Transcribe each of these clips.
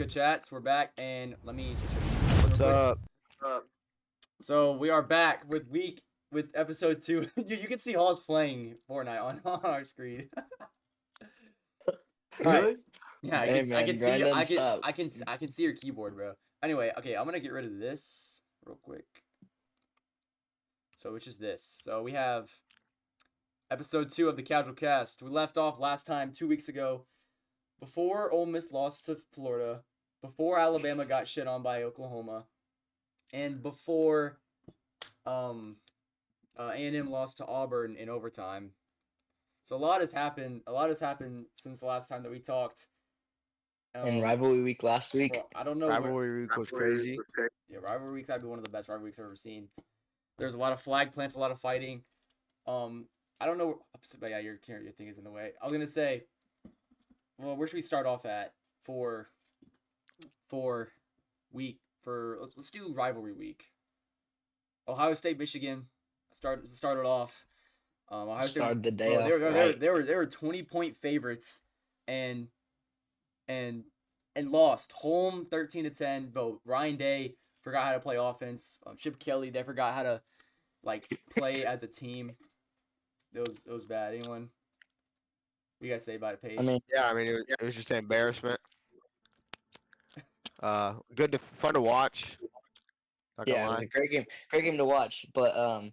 good chats? We're back, and let me switch What's up? So we are back with episode 2. You can see Hall's playing Fortnite on our screen. Alright. Really? Yeah, I Hey, can man, see grind doesn't stop. I can see your keyboard, bro. Anyway, okay, I'm gonna get rid of this real quick. So which is this? So we have episode 2 of the Casual Cast. We left off last time 2 weeks ago, before Ole Miss lost to Florida, before Alabama got shit on by Oklahoma, and before A&M lost to Auburn in overtime. So a lot has happened. A lot has happened since the last time that we talked. And rivalry week last week. Bro, I don't know. Rivalry week was crazy. Yeah, rivalry week's gotta be one of the best rivalry weeks I've ever seen. There's a lot of flag plants, a lot of fighting. I don't know. But yeah, your thing is in the way. I was gonna say, well, where should we start off at for let's do rivalry week. Ohio State, Michigan started off. Ohio State Started the day bro, off they right. were 20-point favorites and lost home 13-10. Bro, Ryan Day forgot how to play offense. Chip Kelly, they forgot how to play as a team. It was bad. Anyone? What you gotta say about it, Paige? It was just an embarrassment. Fun to watch. Not gonna Yeah, lie. great game to watch. But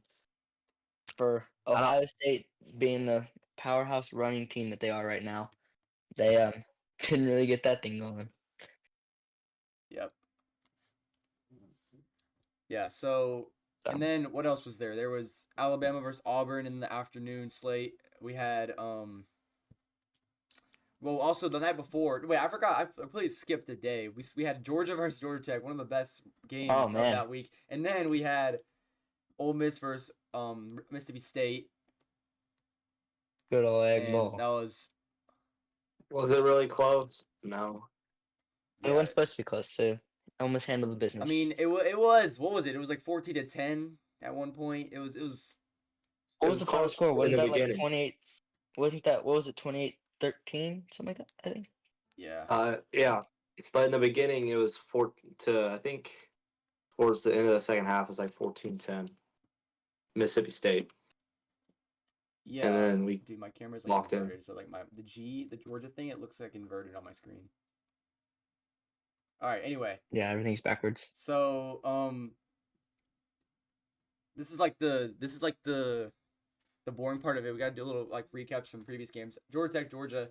for Ohio State being the powerhouse running team that they are right now, they couldn't really get that thing going. Yep. Yeah. So, and then what else was there? There was Alabama versus Auburn in the afternoon slate. We had well, also the night before. Wait, I forgot. I completely skipped a day. We had Georgia versus Georgia Tech, one of the best games of that week. And then we had Ole Miss versus Mississippi State. Good old Egg Bowl. That was. Was it really close? No. It wasn't supposed to be close too. Almost handled the business. I mean, it was. What was it? It was like 14-10 at one point. It was. What was the final score? Wasn't that like beginning. 28? Wasn't that what was it? 28-13, something like that. I think. Yeah. Yeah, but in the beginning it was I think towards the end of the second half it was like 14-10, Mississippi State. Yeah. And then we dude, my camera's locked in. inverted, so like the Georgia thing, it looks like inverted on my screen. All right. Anyway. Yeah, everything's backwards. So this is like the boring part of it. We gotta do a little recaps from previous games. Georgia Tech, Georgia.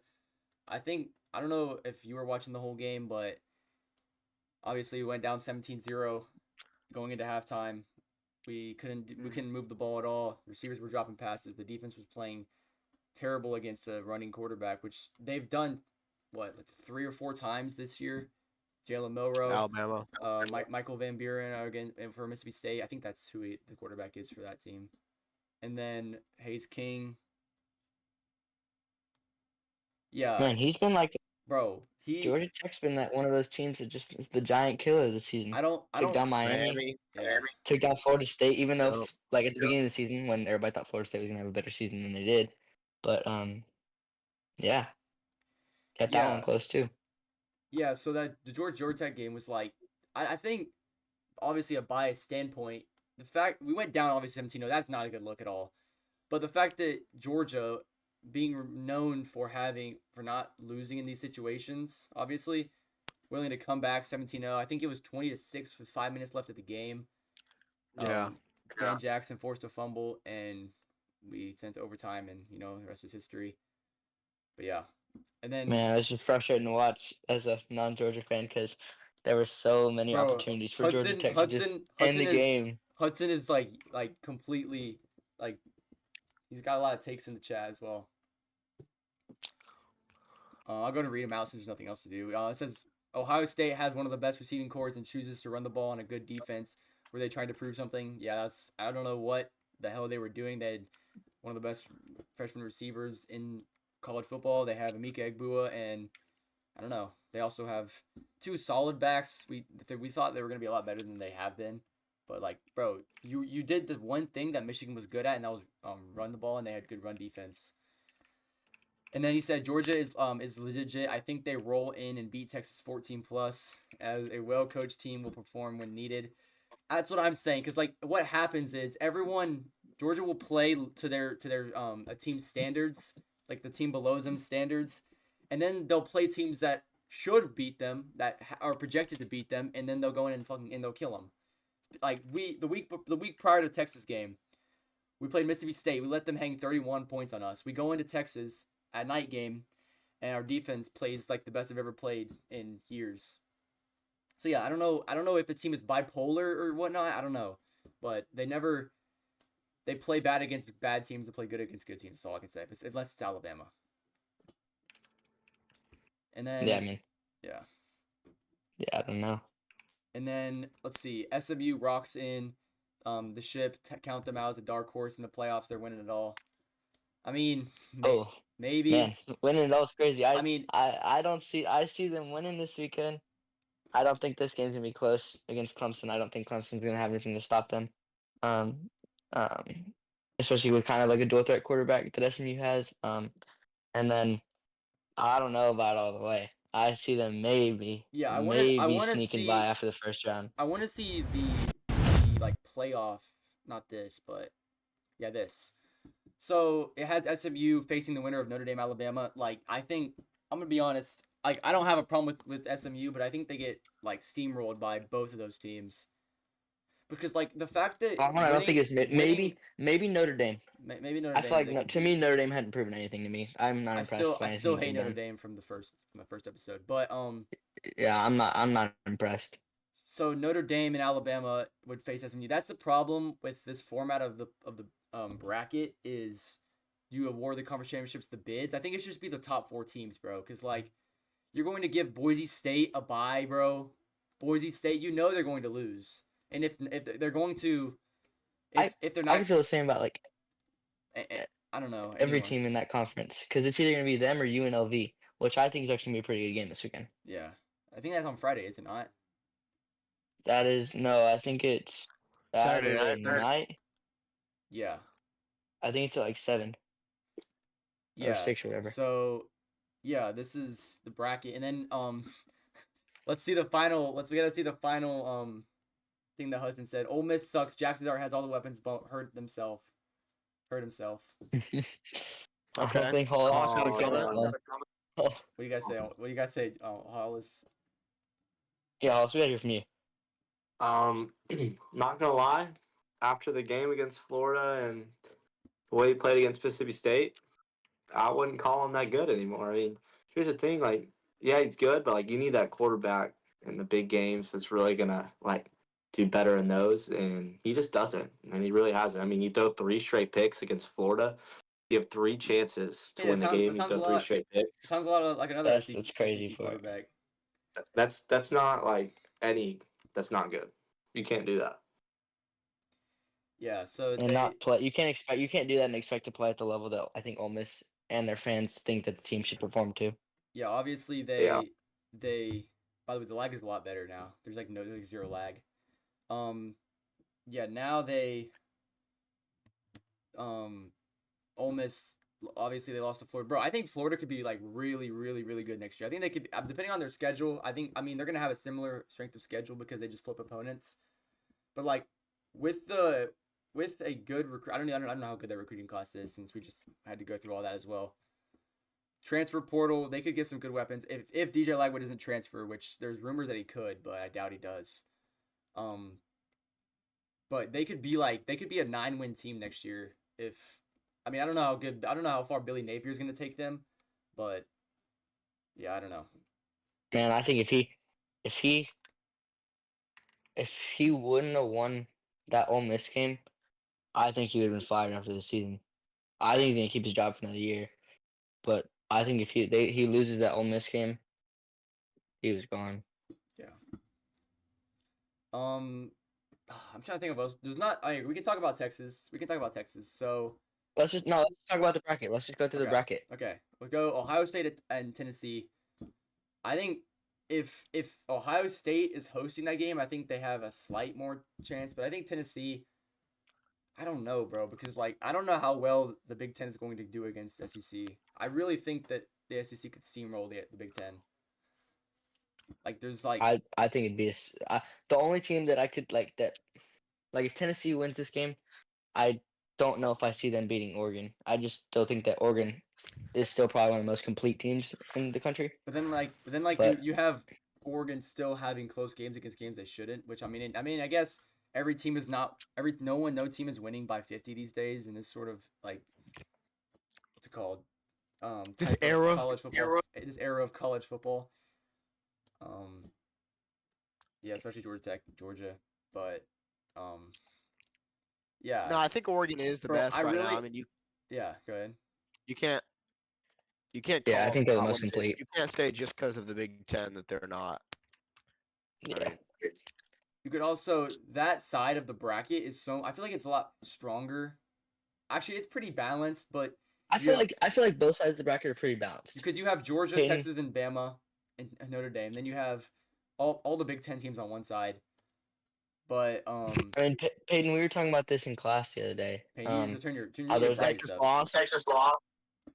I don't know if you were watching the whole game, but obviously we went down 17-0 going into halftime. We couldn't move the ball at all. Receivers were dropping passes. The defense was playing terrible against a running quarterback, which they've done 3 or 4 times this year. Jalen Milroe, Alabama, Michael Van Buren again for Mississippi State. I think that's who the quarterback is for that team. And then Hayes King. Yeah. Man, he's been bro. Georgia Tech's been one of those teams that just is the giant killer this season. Took down Miami. Took down Florida State, even though at the beginning of the season when everybody thought Florida State was gonna have a better season than they did. But yeah. Kept that one close too. Yeah, so that the Georgia Tech game was I think obviously a biased standpoint. The fact we went down obviously 17-0, that's not a good look at all. But the fact that Georgia being known for not losing in these situations, obviously, willing to come back 17-0. I think it was 20-6 with 5 minutes left of the game. Dan Jackson forced a fumble and we sent to overtime, and the rest is history. But yeah. And then, man, it's just frustrating to watch as a non-Georgia fan because there were so many opportunities for Georgia Tech to just end the game. Hudson is completely he's got a lot of takes in the chat as well. I'll go to read them out since there's nothing else to do. It says Ohio State has one of the best receiving cores and chooses to run the ball on a good defense. Were they trying to prove something? Yeah, I don't know what the hell they were doing. They had one of the best freshman receivers in college football. They have Emeka Egbua, and I don't know. They also have 2 solid backs. We thought they were gonna be a lot better than they have been, but bro, you did the one thing that Michigan was good at, and that was run the ball, and they had good run defense. And then he said Georgia is legit. I think they roll in and beat Texas 14+. As a well-coached team will perform when needed. That's what I'm saying. Because like what happens is Georgia will play to their a team's standards, like the team below them standards, and then they'll play teams that should beat them, that are projected to beat them, and then they'll go in and they'll kill them. Like the week prior to Texas game, we played Mississippi State. We let them hang 31 points on us. We go into Texas at night game, and our defense plays like the best I've ever played in years. So yeah, I don't know if the team is bipolar or whatnot. I don't know, but they play bad against bad teams and play good against good teams. That's all I can say. Unless it's Alabama. And then yeah, I mean, yeah, I don't know. And then let's see, SMU rocks in the ship. Count them out as a dark horse in the playoffs. They're winning it all. I mean, maybe. Man, winning it all is crazy. I don't see. I see them winning this weekend. I don't think this game's gonna be close against Clemson. I don't think Clemson's gonna have anything to stop them. Especially with kind of like a dual threat quarterback that SMU has. And then I don't know about all the way. I see them maybe sneaking by after the first round. I want to see the like playoff, not this, but yeah, this. So it has SMU facing the winner of Notre Dame, Alabama. Like I think I'm gonna be honest. Like I don't have a problem with SMU, but I think they get like steamrolled by both of those teams. Because like the fact that I don't think it's maybe Notre Dame. Maybe Notre Dame. I feel like to me Notre Dame hadn't proven anything to me. I'm not impressed. I still hate Notre Dame from the first episode, but yeah, I'm not impressed. So Notre Dame and Alabama would face SMU. That's the problem with this format of the bracket is you award the conference championships to bids. I think it should just be the top 4 teams, bro. Because like you're going to give Boise State a bye, bro. Boise State, you know they're going to lose. And if they're going to, if they're not, I feel the same about like, I don't know every team in that conference because it's either gonna be them or UNLV, which I think is actually gonna be a pretty good game this weekend. Yeah, I think that's on Friday, is it not? That is no, I think it's Saturday night. Yeah, I think it's at like 7. Yeah, or 6 or whatever. So, yeah, this is the bracket, and then let's see the final. We gotta see the final thing that Hudson said. Ole Miss sucks. Jackson Dart has all the weapons, but hurt himself. Okay. I don't think Hall got a comment. What do you guys say? What do you guys say? Hollis. Yeah, Hollis, we gotta hear from you. Not gonna lie, after the game against Florida and the way he played against Mississippi State, I wouldn't call him that good anymore. I mean, here's the thing, like, yeah, he's good, but like you need that quarterback in the big games that's really gonna like do better in those, and he just doesn't, and he really hasn't. I mean, you throw 3 straight picks against Florida, you have 3 chances to win the game. You throw 3 straight picks. Sounds a lot like another that's crazy quarterback. That's not like any. That's not good. You can't do that. Yeah, so not play. You can't do that and expect to play at the level that I think Ole Miss and their fans think that the team should perform to. Yeah, obviously they. By the way, the lag is a lot better now. There's like zero lag. Yeah, now they. Ole Miss, obviously they lost to Florida. Bro, I think Florida could be like really, really, really good next year. I think they could, depending on their schedule. I mean, they're gonna have a similar strength of schedule because they just flip opponents. But like with a good recruit, I don't know how good their recruiting class is since we just had to go through all that as well. Transfer portal, they could get some good weapons if DJ Lightwood doesn't transfer, which there's rumors that he could, but I doubt he does. But they could be a 9-win team next year if. I mean, I don't know how far Billy Napier is going to take them, but yeah, I don't know. Man, I think if he wouldn't have won that Ole Miss game, I think he would have been fired after the season. I think he's going to keep his job for another year, but I think if he loses that Ole Miss game, he was gone. Yeah. I'm trying to think of us. We can talk about Texas. So. Let's talk about the bracket. Let's just go through the bracket. Okay. We'll go Ohio State and Tennessee. I think if Ohio State is hosting that game, I think they have a slight more chance. But I think Tennessee, I don't know, bro, because like I don't know how well the Big Ten is going to do against SEC. I really think that the SEC could steamroll the Big Ten. Like there's like I think it'd be the only team that I could like if Tennessee wins this game, I don't know if I see them beating Oregon. I just still think that Oregon is still probably one of the most complete teams in the country. But then you have Oregon still having close games against games they shouldn't. Which I mean I guess every team is no team is winning by 50 these days in this sort of like what's it called this era of college football. This era of college football. Yeah, especially Georgia, but yeah. No, I think Oregon is the best right now. I mean, yeah, go ahead. You can't. Yeah, I think they're the most complete. You can't say just because of the Big Ten that they're not. Yeah. You could also that side of the bracket is I feel like it's a lot stronger. Actually, it's pretty balanced, but I feel like both sides of the bracket are pretty balanced. Because you have Georgia, Texas, and Bama, and Notre Dame. Then you have all the Big Ten teams on one side. But I mean, Peyton, we were talking about this in class the other day. Peyton, you turn your Texas lost.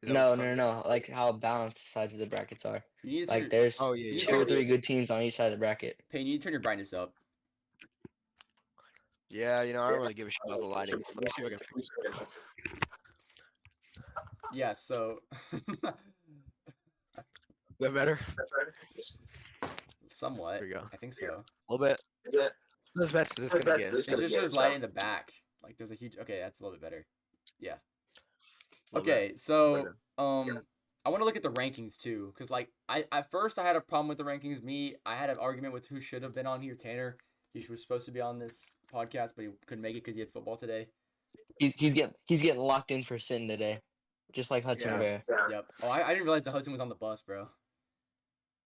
No. Like how balanced the sides of the brackets are. Like there's 2 or 3 good teams on each side of the bracket. Peyton, you need to turn your brightness up. Yeah, I don't really give a shit about the lighting. Let me see if I can fix it. Yeah, so. Is that better? Somewhat. There you go. I think so. A little bit. That's best because it's gonna get. It's just shows light in the back. Like there's a huge. Okay, that's a little bit better. Yeah. Okay, so I want to look at the rankings too, because like at first I had a problem with the rankings. I had an argument with who should have been on here. Tanner, he was supposed to be on this podcast, but he couldn't make it because he had football today. He's getting locked in for sitting today, just like Hudson Rivera. Yep. Oh, I didn't realize that Hudson was on the bus, bro.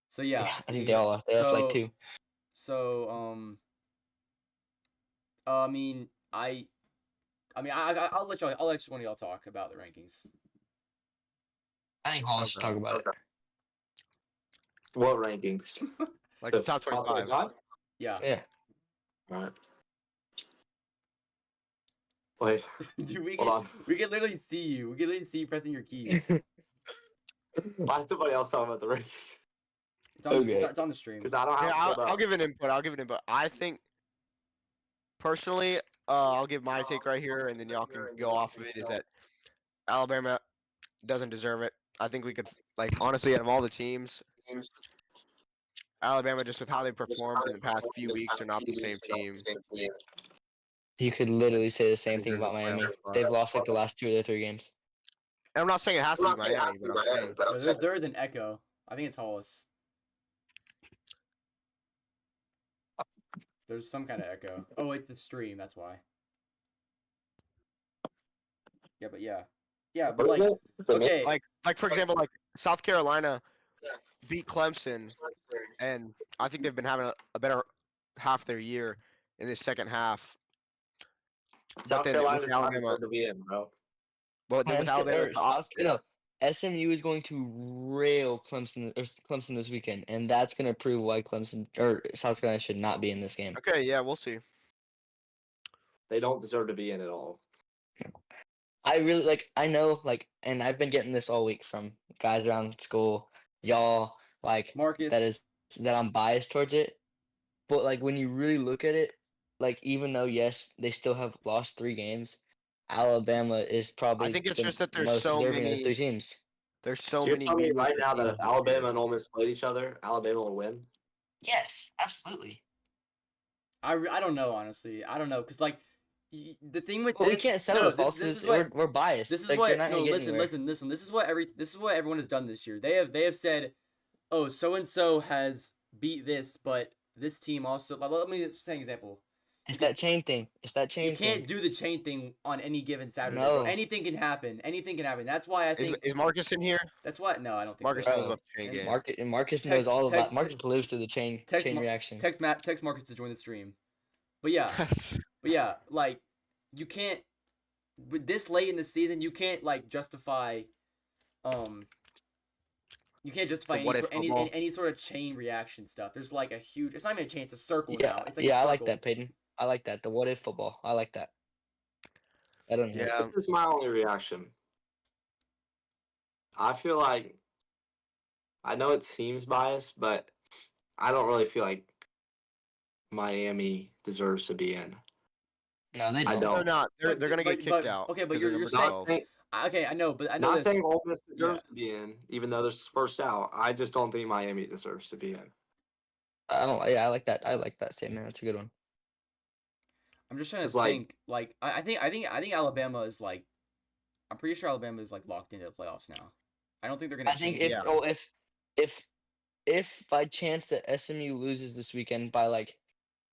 So yeah, I think they all are. They have like 2. So I mean I'll let one of y'all talk about the rankings. I think Hollis should talk about it. What rankings? Like the top 25. Yeah. Yeah. All right. Wait. Dude, we can literally see you. We can literally see you pressing your keys. Why is somebody else talking about the rankings? It's on the stream. Because I don't have. I'll give an input. I think personally, I'll give my take right here, and then y'all can go off of it. Is that Alabama doesn't deserve it? I think we could, like, honestly, out of all the teams, Alabama, just with how they performed in the past few weeks, are not the same team. You could literally say the same thing about Miami. They've lost like the last 2 or 3 games. And I'm not saying it has to be Miami, but there is an echo. I think it's Hollis. There's some kind of echo. Oh, it's the stream. That's why. Yeah, but like, okay. Like for example, like South Carolina beat Clemson, and I think they've been having a better half their year in this second half. South Carolina's Alabama to be in, bro. But with Alabama, SMU is going to rail Clemson this weekend, and that's going to prove why Clemson or South Carolina should not be in this game. Okay, yeah, we'll see. They don't deserve to be in at all. I really I know, and I've been getting this all week from guys around school, y'all, Marcus, that I'm biased towards it. But when you really look at it, even though yes, they still have lost 3 games, Alabama is probably. I think it's just that there's most so many. many. 3 teams. There's so you're many. Telling me right now that if Alabama and Ole Miss played each other, Alabama will win. Yes, absolutely. I don't know, honestly. I don't know, because the thing with this, we can't settle we're biased. This is what listen. This is what everyone has done this year. They have said, oh, so and so has beat this, but this team also. Let me say an example. It's that chain thing. You can't do the chain thing on any given Saturday. No. Anything can happen. That's why I think. Is Marcus in here? That's why. No, I don't think Marcus so. knows about the chain game. Marcus knows all about. Marcus lives through the chain reaction. Text Marcus to join the stream. But yeah, you can't. With this late in the season, you can't justify. You can't justify any sort of chain reaction stuff. There's a huge. It's not even a chain. It's a circle now. It's a I circle. like that, Peyton. I like that. The what if football. I like that. I don't know. Yeah. This is my only reaction. I feel like I know it seems biased, but I don't really feel like Miami deserves to be in. No, they I don't. don't. They're not. They're gonna get kicked out. Okay, but 'cause they're you're number saying 12. okay, I know, but I know Not this. saying Ole Miss deserves to be in, even though they're first out. I just don't think Miami deserves to be in. I don't. Yeah, I like that. I like that statement. That's a good one. I'm just trying to It's like- think. Like, I think Alabama is like. I'm pretty sure Alabama is like locked into the playoffs now. I don't think they're gonna. I think change if it. if by chance that SMU loses this weekend by like,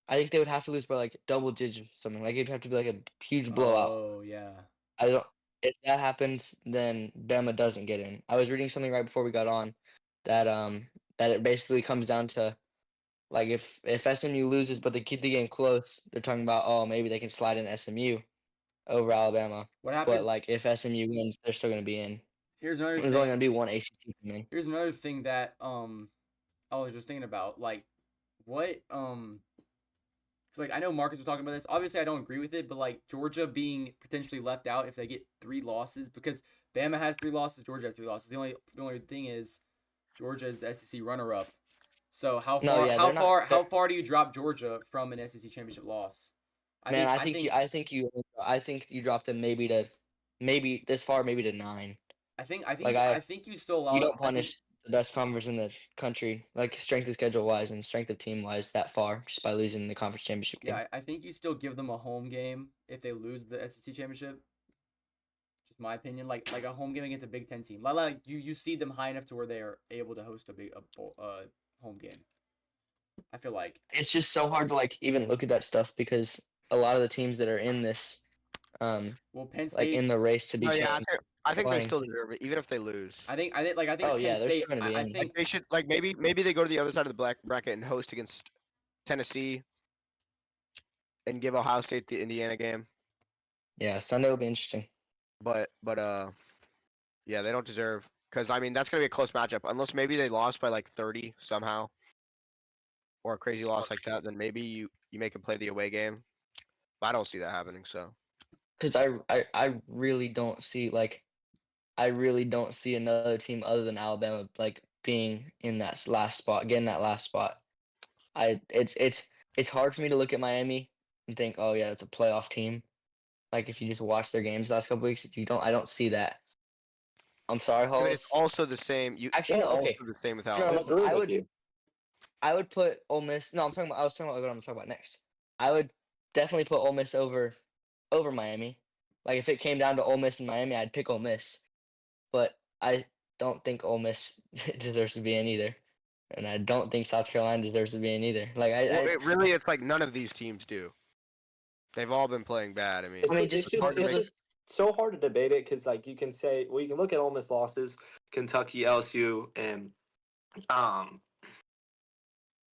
I think they would have to lose by like double digits or something. Like it'd have to be like a huge blowout. Oh yeah. I don't. If that happens, then Bama doesn't get in. I was reading something right before we got on that that it basically comes down to like if SMU loses but they keep the game close, they're talking about oh maybe they can slide in SMU over Alabama. What But happens? like if SMU wins, they're still gonna be in. Here's another There's only thing. gonna be one ACC team in. Here's another thing that I was just thinking about. Like, what because like I know Marcus was talking about this. Obviously, I don't agree with it, but like Georgia being potentially left out if they get 3 losses because Bama has 3 losses, Georgia has 3 losses. The only thing is Georgia is the SEC runner-up. So how No, far yeah, how they're not- far how they're- far do you drop Georgia from an SEC championship loss? Man, I think you dropped them maybe this far, maybe to 9. I think Like, I think you still allow You don't I think- punish the best conference in the country, like strength of schedule wise and strength of team wise, that far just by losing the conference championship game. Yeah, I think you still give them a home game if they lose the SEC championship. Just my opinion, like a home game against a Big Ten team. Like you see them high enough to where they are able to host a home game. I feel like It's just so hard to like even look at that stuff because a lot of the teams that are in this, well, Penn State like in the race to be Oh yeah, champion, I think they playing. still deserve it, even if they lose. I think Oh, Penn yeah, they're State. still gonna be I in. think They should maybe they go to the other side of the black bracket and host against Tennessee, and give Ohio State the Indiana game. Yeah, Sunday will be interesting. But yeah, they don't deserve because I mean that's gonna be a close matchup unless maybe they lost by like 30 somehow, or a crazy loss like that. Then maybe you make them play the away game. But I don't see that happening. So Because I really don't see another team other than Alabama like being in that last spot, getting that last spot. It's hard for me to look at Miami and think, oh yeah, it's a playoff team. Like if you just watch their games last couple weeks, I don't see that. I'm sorry, but Hollis. it's also the same. Actually, it's no, okay. also the same with No, Alabama. listen, I would put Ole Miss. No, I was talking about what I'm talking about next. I would definitely put Ole Miss over Miami. Like if it came down to Ole Miss and Miami, I'd pick Ole Miss. But I don't think Ole Miss deserves to be in either, and I don't think South Carolina deserves to be in either. Like It's like none of these teams do. They've all been playing bad. I mean, just it's hard to make. It's so hard to debate it because like you can say, well, you can look at Ole Miss losses, Kentucky, LSU,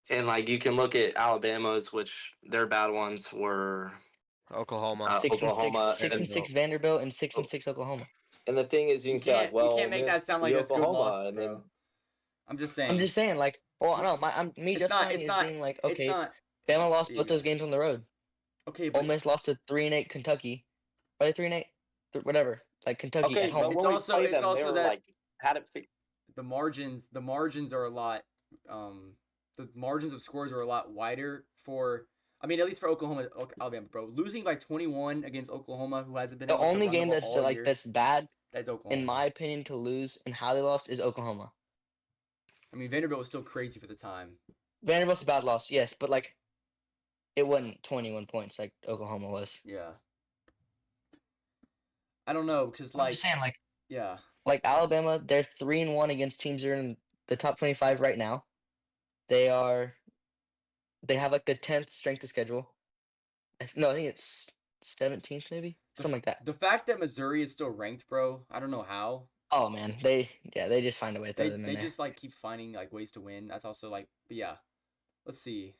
and like you can look at Alabama's, which their bad ones were Oklahoma. 6 and Oklahoma 6, 6 and 6 Vanderbilt and 6 and 6 Oklahoma. And the thing is, you can say like, well, you can't make that sound like it's good Oklahoma, loss, and bro. then I'm just saying. I'm just saying, like, well, no, being like, okay, Bama lost both those games on the road. Okay, Ole but Miss lost to 3-8 Kentucky. Are they 3-8? Whatever, like Kentucky at home. It's also that like had it. The margins are a lot. The margins of scores are a lot wider for. I mean, at least for Alabama, bro. Losing by 21 against Oklahoma, who hasn't been The able to only run the game ball that's all like year, that's bad, that's Oklahoma. in my opinion, to lose and how they lost is Oklahoma. I mean, Vanderbilt was still crazy for the time. Vanderbilt's a bad loss, yes, but like, it wasn't 21 points like Oklahoma was. Yeah. I don't know, because I'm just saying, like, yeah, like Alabama, they're 3-1 against teams that are in the top 25 right now. They have like the 10th strength of schedule. I think it's 17th maybe, something like that. The fact that Missouri is still ranked, bro, I don't know how. Oh man, they just find a way to throw them in They there. just like keep finding like ways to win. That's also like, but yeah, let's see.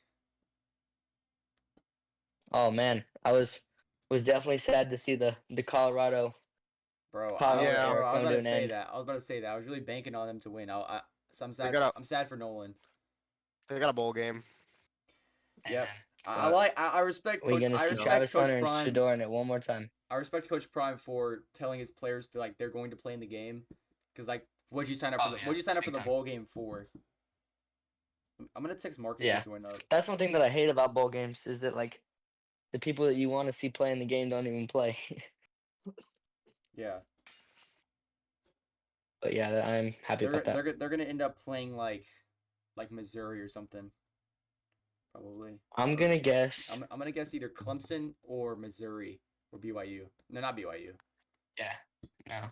Oh man, I was definitely sad to see the Colorado. Bro, Colorado Yeah. I was come about to to an say end. that. I was about to say that. I was really banking on them to win. So I'm sad. gotta- I'm sad for Nolan. They got a bowl game. Yep. And I respect we're Coach. gonna I see respect Travis Coach Hunter and Prime. Shador in it one more time. I respect Coach Prime for telling his players to like they're going to play in the game, because like what'd you sign up for? What'd you sign up for the bowl game for? I'm gonna text Marcus to join up. That's one thing that I hate about bowl games is that like the people that you want to see play in the game don't even play. Yeah. But yeah, I'm happy about that. They're gonna end up playing like Missouri or something. Probably. I'm gonna guess. I'm gonna guess either Clemson or Missouri or BYU. No, not BYU. Yeah. No.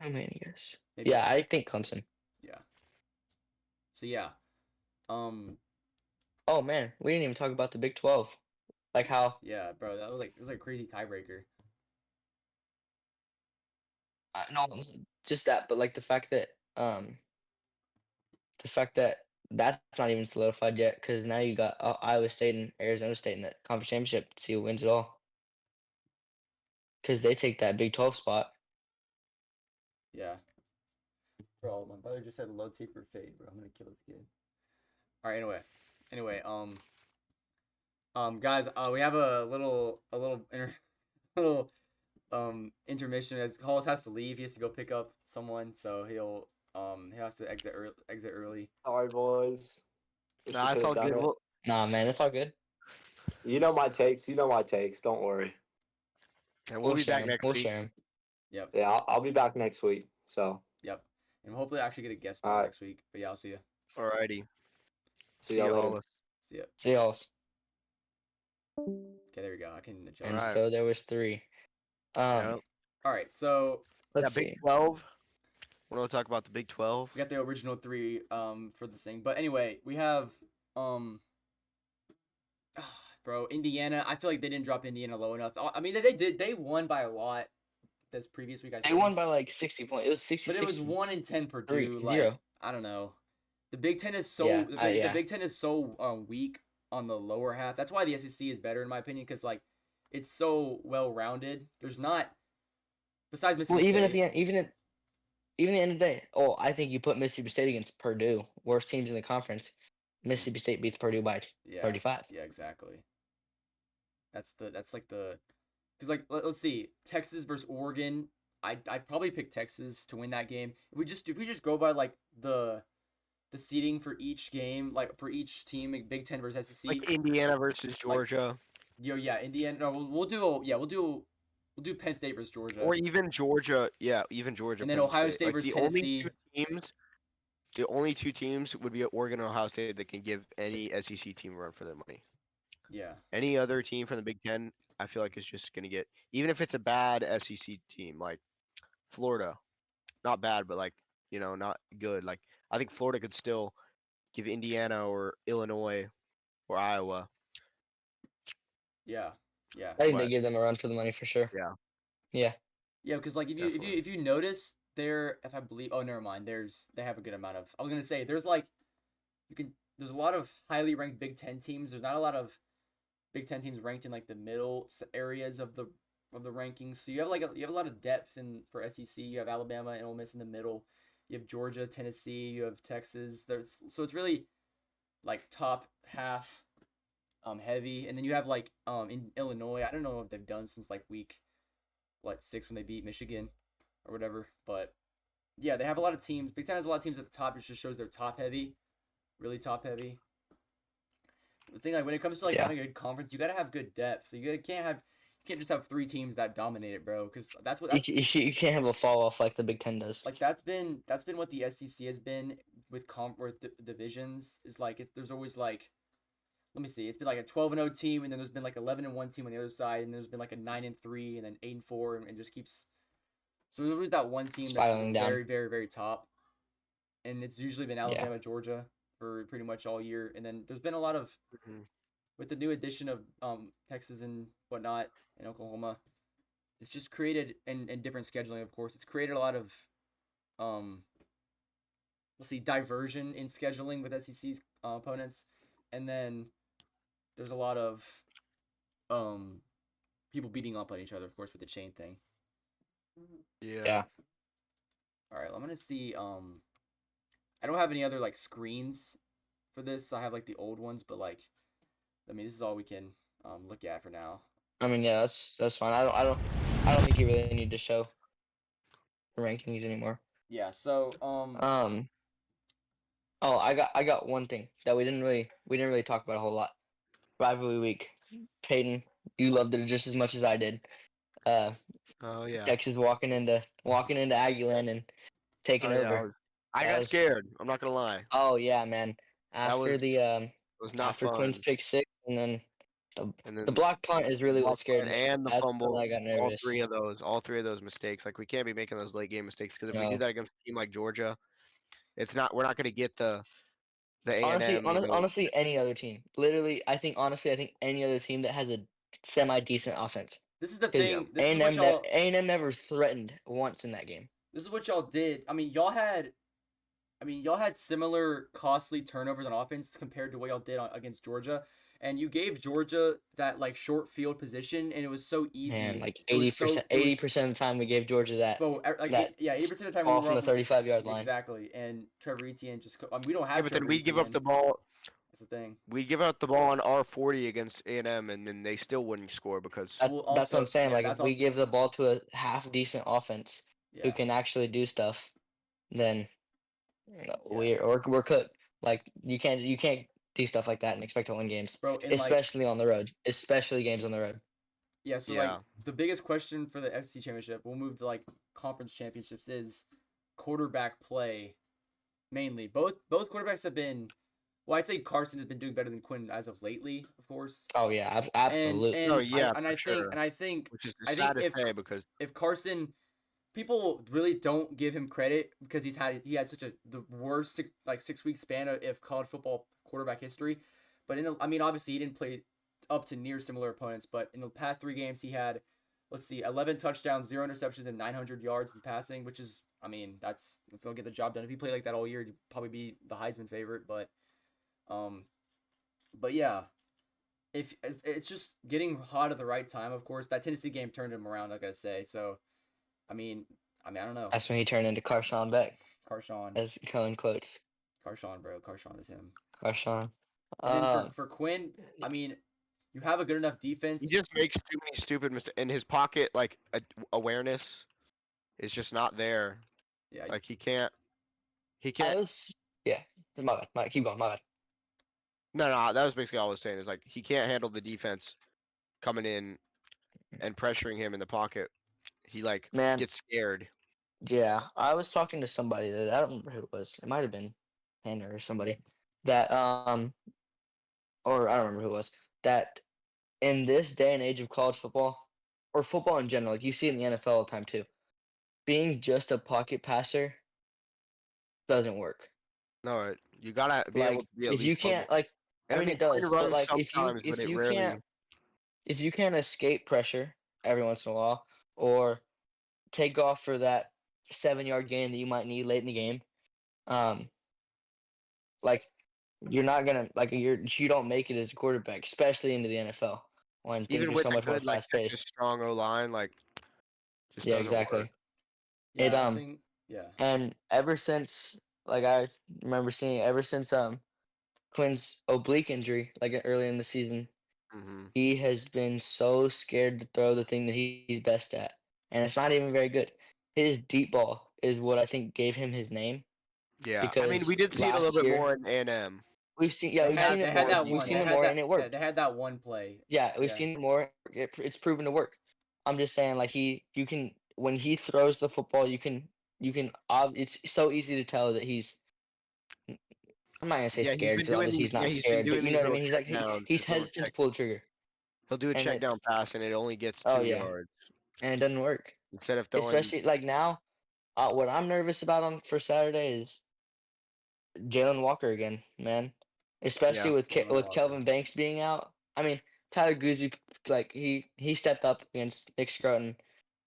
I'm gonna guess. Maybe. Yeah, I think Clemson. Yeah. So yeah. Oh man, we didn't even talk about the Big 12. Like how? Yeah, bro, that was like a crazy tiebreaker. No, just that, but like the fact that that's not even solidified yet, because now you got Iowa State and Arizona State in the conference championship to see who wins it all, because they take that Big 12 spot. Yeah. Bro, my brother just said low taper fade, bro. I'm gonna kill this kid. All right. Anyway. Guys, we have a little intermission as Hollis has to leave. He has to go pick up someone, so he has to exit early. Sorry, boys. Nah, it's all good. Nah, man, it's all good. You know my takes. Don't worry. And we'll be back next week. Share 'em. Yep. Yeah, I'll be back next week. So. Yep. And hopefully I actually get a guest star next week. But yeah, I'll see you. Alrighty. See y'all later. See ya. See y'all. Okay, there we go. I can adjust. And so there was 3. All right, so let's see. Big 12. We want to talk about the Big 12. We got the original 3 for this thing, but anyway, we have bro, Indiana. I feel like they didn't drop Indiana low enough. I mean, they did. They won by a lot this previous week. I think they won by like 60 points. It was 66. But it was 1-10 Purdue. 0. I don't know. The Big Ten is so the Big Ten is so weak on the lower half. That's why the SEC is better in my opinion, because like it's so well rounded. There's not besides Mississippi State. Even at the end of the day, I think you put Mississippi State against Purdue, worst teams in the conference. Mississippi State beats Purdue by 35. Yeah, exactly. That's like the because like let's see, Texas versus Oregon. I'd probably pick Texas to win that game. If we just go by like the seeding for each game, like for each team, like Big Ten versus SEC. Like Indiana versus Georgia. Like, Indiana. No, we'll do Penn State versus Georgia. Or even Georgia. Yeah, even Georgia. And then Ohio State versus Tennessee. The only 2 teams would be Oregon and Ohio State that can give any SEC team a run for their money. Yeah. Any other team from the Big Ten, I feel like is just going to get, even if it's a bad SEC team, like Florida. Not bad, but like, not good. Like, I think Florida could still give Indiana or Illinois or Iowa. Yeah. I think they give them a run for the money for sure. Yeah, because like if you notice there, if I believe, never mind. They have a good amount of. I was gonna say there's like, there's a lot of highly ranked Big Ten teams. There's not a lot of Big Ten teams ranked in like the middle areas of the rankings. So you have a lot of depth for SEC. You have Alabama and Ole Miss in the middle. You have Georgia, Tennessee. You have Texas. So it's really like top half heavy, and then you have like in Illinois. I don't know what they've done since like week 6 when they beat Michigan or whatever, but yeah, they have a lot of teams. Big Ten has a lot of teams at the top. It just shows they're top heavy, really top heavy. The thing like when it comes to like having a good conference, you gotta have good depth. So you can't just have 3 teams that dominate it, bro. Because you can't have a fall off like the Big Ten does. Like that's been what the SEC has been with divisions. Is like there's always like, let me see, it's been like a 12-0 team, and then there's been like 11-1 team on the other side, and there's been like a 9-3, and then 8-4, and just keeps. So there's always that one team that's very, very, very top, and it's usually been Alabama, Georgia for pretty much all year, and then there's been a lot of with the new addition of Texas and whatnot and Oklahoma. It's just created and different scheduling, of course. It's created a lot of diversion in scheduling with SEC's opponents, and then there's a lot of people beating up on each other, of course, with the chain thing. Yeah. All right, I'm gonna see. I don't have any other like screens for this. I have like the old ones, but like, I mean, this is all we can look at for now. I mean, yeah, that's fine. I don't think you really need to show the rankings anymore. Yeah. So Oh, I got one thing that we didn't really talk about a whole lot. Rivalry week. Peyton, you loved it just as much as I did. Oh yeah. Texas walking into Aggieland and taking Oh, yeah. over. I got scared. I'm not gonna lie. Oh yeah, man. After It was not after fun. Quinn's pick six, and then And then the block punt is really what scared me. and the That's fumble. when I got All nervous. three of those mistakes. Like we can't be making those late game mistakes because if we do No. that against a team like Georgia, we're not gonna get the A&M. Honestly, any other team. Literally, I think any other team that has a semi decent offense. This is the thing. This is what y'all. A&M never threatened once in that game. This is what y'all did. I mean, y'all had similar costly turnovers on offense compared to what y'all did against Georgia, and you gave Georgia that like short field position, and it was so easy. Man, like 80% of the time we gave Georgia that. But like 80% of the time ball from the 35-yard line. Exactly, and Trevor Etienne just. We don't have. Yeah, but then we give up the ball. That's the thing. We give out the ball on R40 against A&M, and then they still wouldn't score because. That's what I'm saying. Yeah, like if we give the ball to a half decent offense who can actually do stuff, then we're cooked. Like you can't do stuff like that and expect to win games, bro. Especially on the road, especially games on the road. Yeah. So like the biggest question for the SEC championship, we'll move to like conference championships, is quarterback play. Mainly, both quarterbacks have been. Well, I'd say Carson has been doing better than Quinn as of lately, of course. Oh yeah, absolutely. I think, which is sad to say because if Carson, people really don't give him credit because he had such the worst 6 week span of college football quarterback history. But obviously he didn't play up to near similar opponents. But in the past 3 games, he had, 11 touchdowns, 0 interceptions, and 900 yards in passing, which is, that's gonna get the job done. If he played like that all year, he'd probably be the Heisman favorite. But yeah, if it's just getting hot at the right time. Of course, that Tennessee game turned him around. I gotta say. So, I don't know. That's when he turned into Carson Beck. Carson, as Cohen quotes. Carson, bro. Carson is him. Carson. And then for Quinn, you have a good enough defense. He just makes too many stupid mistakes in his pocket. Like awareness is just not there. Yeah. Like he can't. Yeah. My bad. Keep going. My bad. No, that was basically all I was saying. Is like he can't handle the defense coming in and pressuring him in the pocket. He gets scared. Yeah, I was talking to somebody that I don't remember who it was. It might have been Tanner or somebody that or I don't remember who it was, that in this day and age of college football or football in general, like you see it in the NFL all the time too, being just a pocket passer doesn't work. No, you gotta be able to be if you can't it does, but like if you can't escape pressure every once in a while or take off for that 7-yard gain that you might need late in the game, you're not gonna you don't make it as a quarterback, especially into the NFL when even things with are so much more good fast paced. Strong O-line, yeah, exactly. Yeah, and ever since I remember seeing ever since Quinn's oblique injury, early in the season, he has been so scared to throw the thing that he's best at, and it's not even very good. His deep ball is what I think gave him his name. Yeah, we did see it a little bit more in A&M. We've seen it more, and it worked. They had that one play. Yeah, we've seen it more. It's proven to work. I'm just saying, you can when he throws the football, you can. It's so easy to tell that he's. I'm not gonna say scared because he's not scared, but you know what I mean. He's hesitant to pull the trigger. He'll do a check down pass, and it only gets 2 yards. And it doesn't work. Instead of throwing, especially now, what I'm nervous about for Saturday is Jalen Walker again, man. Especially with Kelvin Banks being out. Tyler Gooseby, he stepped up against Nick Scroton,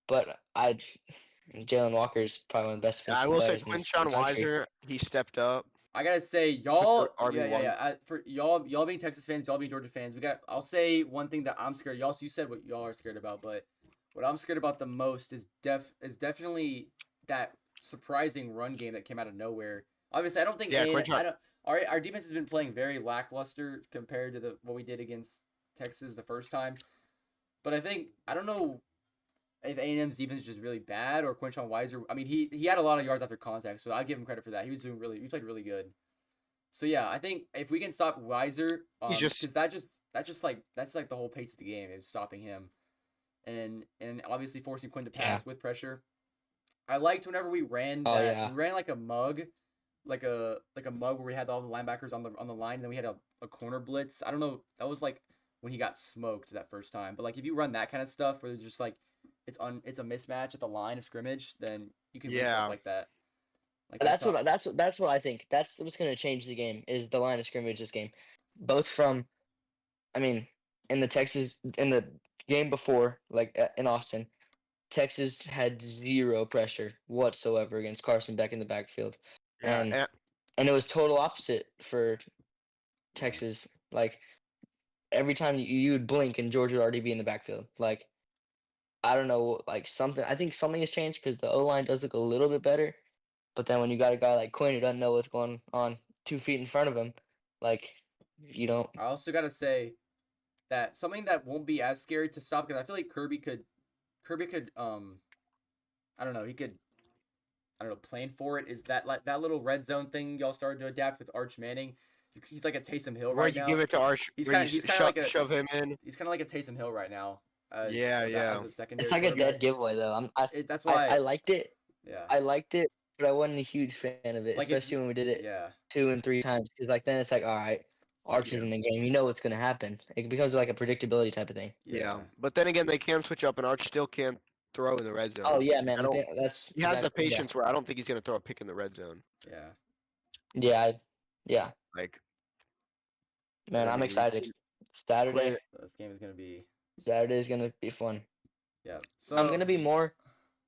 but Jalen Walker's probably one of the best. I will say Quinshon Weiser, he stepped up. I gotta say, y'all, for y'all being Texas fans, y'all being Georgia fans, I'll say one thing that I'm scared. You said what y'all are scared about, but what I'm scared about the most is definitely that surprising run game that came out of nowhere. Obviously, I don't think our defense has been playing very lackluster compared to what we did against Texas the first time. But I don't know if A&M's defense is just really bad or Quinshon Weiser. I mean, he had a lot of yards after contact, so I give him credit for that. He played really good. So yeah, I think if we can stop Weiser, because that's like the whole pace of the game is stopping him, and obviously forcing Quinn to pass with pressure. I liked whenever we ran we ran like a mug, like a mug where we had all the linebackers on the line, and then we had a corner blitz. I don't know, that was like when he got smoked that first time. But like if you run that kind of stuff where it's just like it's a mismatch at the line of scrimmage, then you can do stuff like that. Like that's what I think. That's what's going to change the game is the line of scrimmage this game. Both from, I mean, in the game before, like in Austin, Texas had zero pressure whatsoever against Carson Beck in the backfield, and it was total opposite for Texas. Like every time you would blink and Georgia would already be in the backfield. Like I don't know, like something. I think something has changed because the O-line does look a little bit better, but then when you got a guy like Quinn who doesn't know what's going on 2 feet in front of him, like you don't. I also gotta say that something that won't be as scary to stop, because I feel like Kirby could I don't know, he could, I don't know, plan for it, is that like that little red zone thing y'all started to adapt with Arch Manning. He's like a Taysom Hill right now. Where you give it to Arch, he's kind of like shove him in. He's kind of like a Taysom Hill right now. As a secondary. It's like a dead giveaway though. That's why I liked it. Yeah. I liked it, but I wasn't a huge fan of it, like especially when we did it 2 and 3 times. Because like then it's like, all right, Arch is in the game. You know what's gonna happen. It becomes like a predictability type of thing. Yeah, but then again, they can switch up, and Arch still can't throw in the red zone. Oh yeah, man. He has the patience where I don't think he's gonna throw a pick in the red zone. Yeah. Yeah. Like, man, I'm excited. Saturday. This game is gonna be. Saturday is gonna be fun. Yeah. So I'm gonna be more.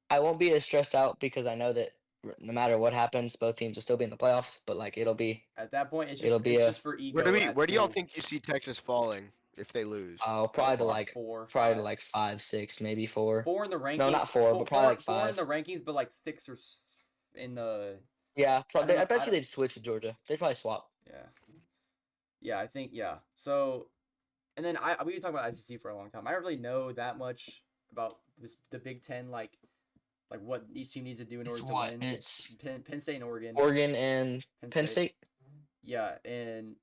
I won't be as stressed out because I know that no matter what happens, both teams will still be in the playoffs. But like it'll be at that point, it's just for ego. Where do y'all think you see Texas falling if they lose? Oh, probably to like 4, probably to like 5, 6, maybe 4. 4 in the rankings. No, not 4, but probably like 5. 4 in the rankings, but like 6 or in the. Yeah, probably. I bet you they'd switch with Georgia. They'd probably swap. Yeah. Yeah, I think So, and then we talked about SEC for a long time. I don't really know that much about the Big Ten, like what each team needs to do in order to win. It's Penn State and Oregon. Oregon and Penn State. Yeah, and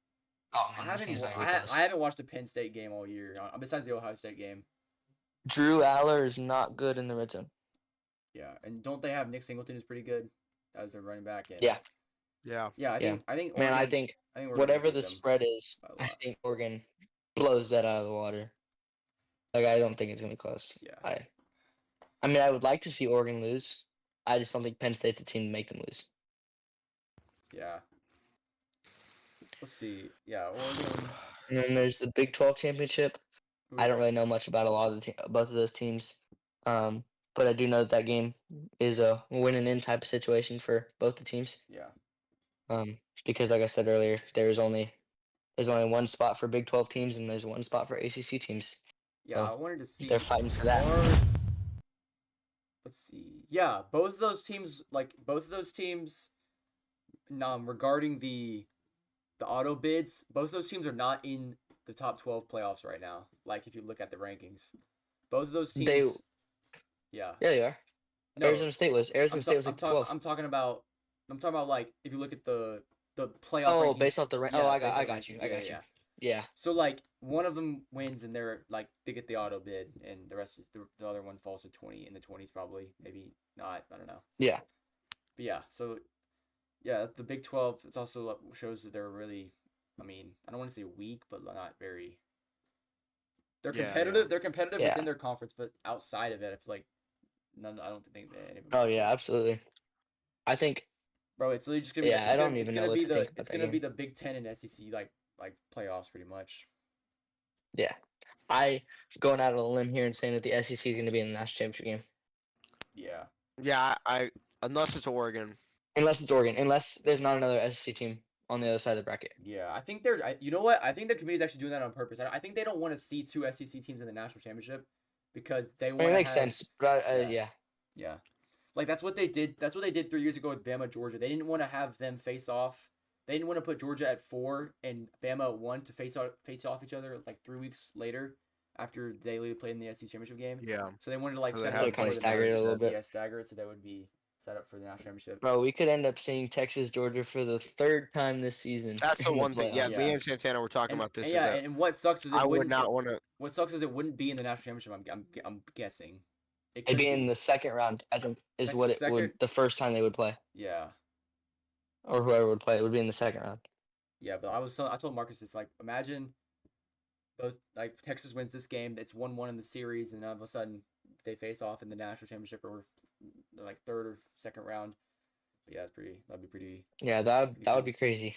I haven't watched a Penn State game all year, besides the Ohio State game. Drew Aller is not good in the red zone. Yeah, and don't they have Nick Singleton who's pretty good as their running back? And, yeah. I think. Man, I think whatever the spread is, I think Oregon blows that out of the water. Like I don't think it's gonna be close. Yeah. I mean, I would like to see Oregon lose. I just don't think Penn State's a team to make them lose. Yeah. Let's see. Yeah, Oregon. And then there's the Big 12 championship. I don't really know much about a lot of both of those teams, but I do know that game is a win and in type of situation for both the teams. Yeah. Because like I said earlier, there's only one spot for Big 12 teams and there's one spot for ACC teams. Yeah, so I wanted to see. They're fighting for that. Let's see. Yeah, both of those teams, regarding the auto bids, both of those teams are not in the top 12 playoffs right now. Like if you look at the rankings, both of those teams. Yeah, they are. No, Arizona State was like 12. I'm talking about like if you look at the playoff. Oh, rankings, based off the rank. Yeah, I got you. Yeah. So like one of them wins and they're like they get the auto bid and the rest is the other one falls to 20 in the 20s probably, maybe not, I don't know. Yeah. But yeah, so yeah, the Big 12 it's also shows that they're really, I mean, I don't want to say weak, but not very. They're competitive. Yeah. They're competitive within their conference, but outside of it, I feel like I don't think they. Oh yeah, absolutely. I think. Bro, it's literally just gonna be. Yeah, I don't even know what to think. It's gonna be the Big 10 and SEC like playoffs pretty much. Yeah, I going out on a limb here and saying that the SEC is gonna be in the national championship game. Yeah. Yeah, unless it's Oregon. Unless there's not another SEC team on the other side of the bracket. Yeah, I think you know what? I think the committee's actually doing that on purpose. I think they don't want to see 2 SEC teams in the national championship because they want. It makes sense, but yeah. Yeah, like that's what they did. That's what they did 3 years ago with Bama, Georgia. They didn't want to have them face off. They didn't want to put Georgia at 4 and Bama at 1 to face off each other like 3 weeks later after they literally played in the SEC championship game. Yeah. So they wanted to like So set they it had up kind of for the staggered it a national- little bit. Yeah, stagger it so that would be set up for the national championship. Bro, we could end up seeing Texas Georgia for the third time this season. That's the in one thing. Yeah, playoffs. me and Santana were talking about this. And is yeah, that and what sucks is I would not want to. What sucks is it wouldn't be in the national championship. I'm guessing. It'd be in the second round, I think, is what it would. Second? The first time they would play, Yeah. or whoever would play, it would be in the second round. Yeah, but I told Marcus it's like imagine both like Texas wins this game, it's 1-1 in the series, and all of a sudden they face off in the national championship or like third or second round. But yeah, that'd be pretty. Yeah, that would be crazy.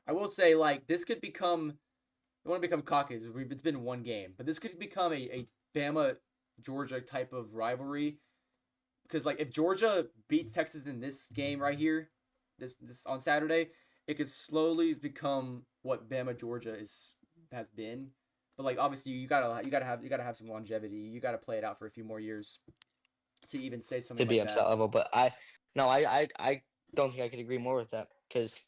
I will say like this could become. I want to become cocky. It's been one game, but this could become a Bama Georgia type of rivalry. Because like if Georgia beats Texas in this game right here, this on Saturday, it could slowly become what Bama Georgia has been. But like obviously you gotta have some longevity. You gotta play it out for a few more years to even say something To be like up that. that level, but I don't think I could agree more with that because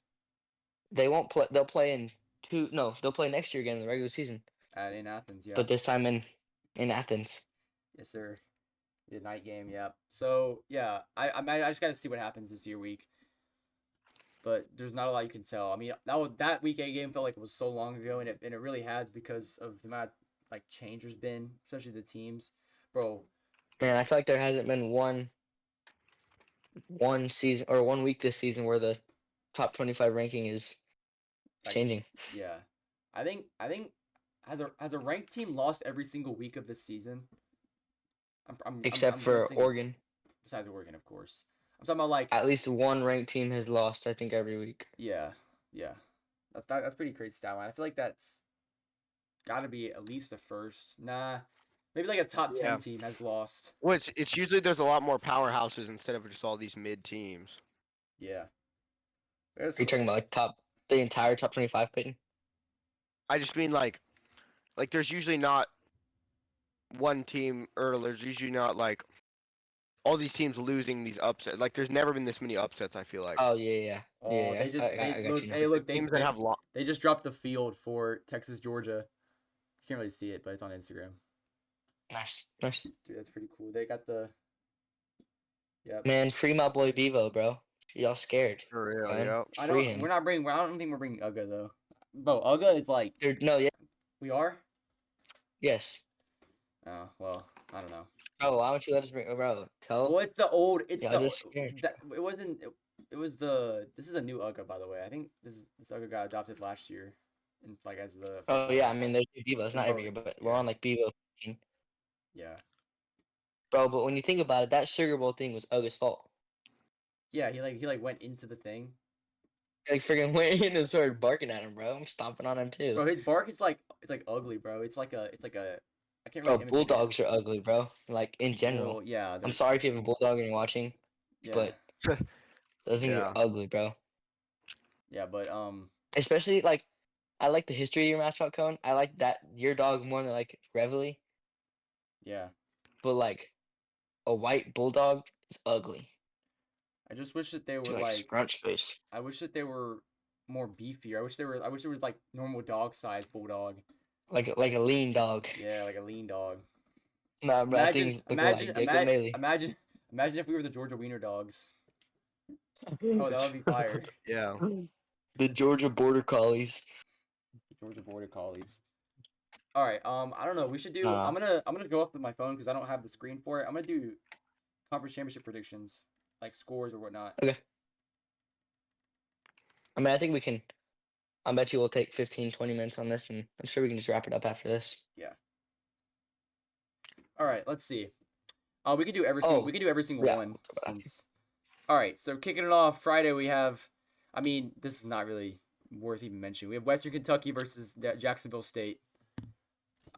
they won't play. They'll play they'll play next year again in the regular season. In Athens, yeah. But this time in Athens. Yes, sir. The night game, yeah. So yeah, I just gotta see what happens this year week. But there's not a lot you can tell. I mean, that week 8 game felt like it was so long ago, and it really has because of the amount of like change there's been, especially the teams, bro. Man, I feel like there hasn't been one season or 1 week this season where the top 25 ranking is Like, changing. Yeah, I think has a ranked team lost every single week of this season? Except for guessing- Oregon. Besides Oregon, of course. I'm talking about like At least one ranked team has lost, I think, every week. yeah. That's pretty crazy stat line. I feel like that's got to be at least the first. Nah, maybe like a top 10 Yeah. team has lost. Well, it's usually there's a lot more powerhouses instead of just all these mid teams. Yeah. Are you talking about like the entire top 25, Peyton? I just mean like there's usually not one team, or there's usually not like all these teams losing these upsets. Like there's never been this many upsets. I feel like Oh yeah. Oh, Yeah, they just I got look. you now. Hey, look. teams that have They just dropped the field for Texas Georgia. You can't really see it, but it's on Instagram. Nice. Dude, that's pretty cool. They got the. Yep. Man, free my boy Bevo, bro. Y'all scared? for real. Man. Yeah. I Free don't. him. We're not bringing. I don't think we're bringing Uga though. Bro, Uga is like. No, yeah, We are. yes. Oh well, I don't know. Oh, why don't you let us bring? Bro, tell. Well, it's the old. It's Yeah, the. I'm just scared. It wasn't. It was the. This is a new Uga, by the way. I think this Uga got adopted last year, and like as the. Oh yeah, I mean there's new Bevos, not every Oh, year, but we're on like Bevo. Yeah. Bro, but when you think about it, that Sugar Bowl thing was Uga's fault. Yeah, he went into the thing. Like freaking went in and started barking at him, bro. I'm stomping on him too. Bro, his bark is like ugly, bro. It's like a I can't Bro, really imitate it. bulldogs are ugly, bro. Like in general. Well, yeah, I'm they're- sorry if you have a bulldog and you're watching, yeah, but those things Yeah. are ugly, bro. yeah, but Especially like, I like the history of your mascot cone. I like that your dog more than like Reveille, yeah. but like a white bulldog is ugly. I just wish that they were Dude, like scrunch face. I wish that they were more beefier. I wish it was like normal dog size bulldog. Like a lean dog. Yeah, like a lean dog. Nah, bro. I think Imagine Bailey. imagine if we were the Georgia Wiener Dogs. Oh, that would be fire. Yeah. The Georgia Border Collies. Georgia Border Collies. All right. I don't know. We should do. Uh. I'm gonna go off with my phone because I don't have the screen for it. I'm gonna do conference championship predictions, like scores or whatnot. Okay. I mean, I think we can. I bet you we'll take 15, 20 minutes on this, and I'm sure we can just wrap it up after this. All right. Let's see. We could do every single yeah. one since. All right. So kicking it off Friday, we have. I mean, this is not really worth even mentioning. We have Western Kentucky versus Jacksonville State.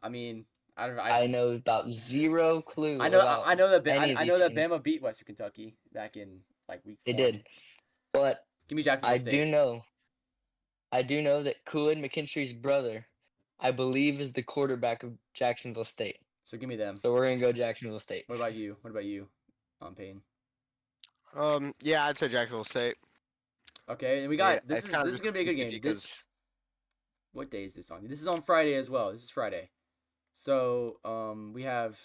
I mean, I know about zero clue. I know about that any of I know these that teams. Bama beat Western Kentucky back in like week 4. They did, but Give me Jacksonville I State. do know that Kool-Aid McKinstry's brother, I believe, is the quarterback of Jacksonville State. So give me them. So we're gonna go Jacksonville State. What about you? Payne? Yeah, I'd say Jacksonville State. Okay, and we Yeah, got this it's is kinda gonna be a good just game. because- What day is this on? This is on Friday as well. This is Friday. So we have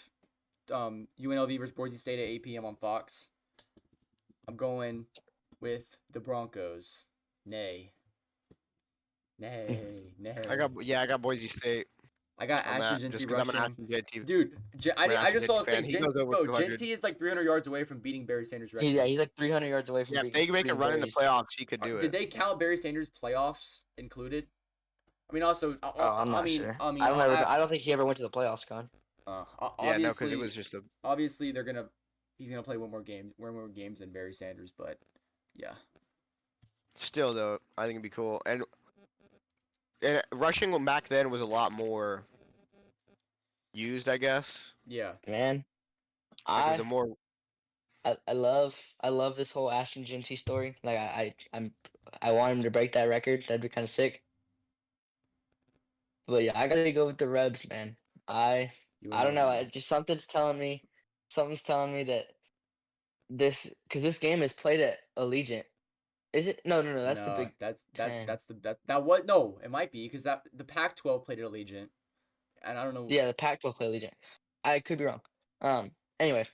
UNLV versus Boise State at 8 p.m. on Fox. I'm going with the Broncos. Nay. I got Boise State. I got on Ashton that, just Genty because I'm an rushing. Ashton Genty. Dude, I just saw this fan. thing. He goes over 200. Genty is like 300 yards away from beating Barry Sanders' record. He's like 300 yards away from. Yeah, if they make a run in the playoffs, he could do it. Did they count Barry Sanders' playoffs included? I mean, also, I'm not sure. I mean, I don't think he ever went to the playoffs, Con. Yeah, no, because it was just a. Obviously, he's gonna play one more games than Barry Sanders, but yeah. Still though, I think it'd be cool, and rushing back then was a lot more used, I guess. Yeah. Man, I love this whole Ashton Genty story. Like I want him to break that record. That'd be kind of sick. But yeah, I gotta go with the Rebs, man. I don't know. Something's telling me that because this game is played at Allegiant. Is it? No. That's the big. It might be because the Pac-12 played at Allegiant, and I don't know. Yeah, the Pac-12 played Allegiant. I could be wrong. Anyway,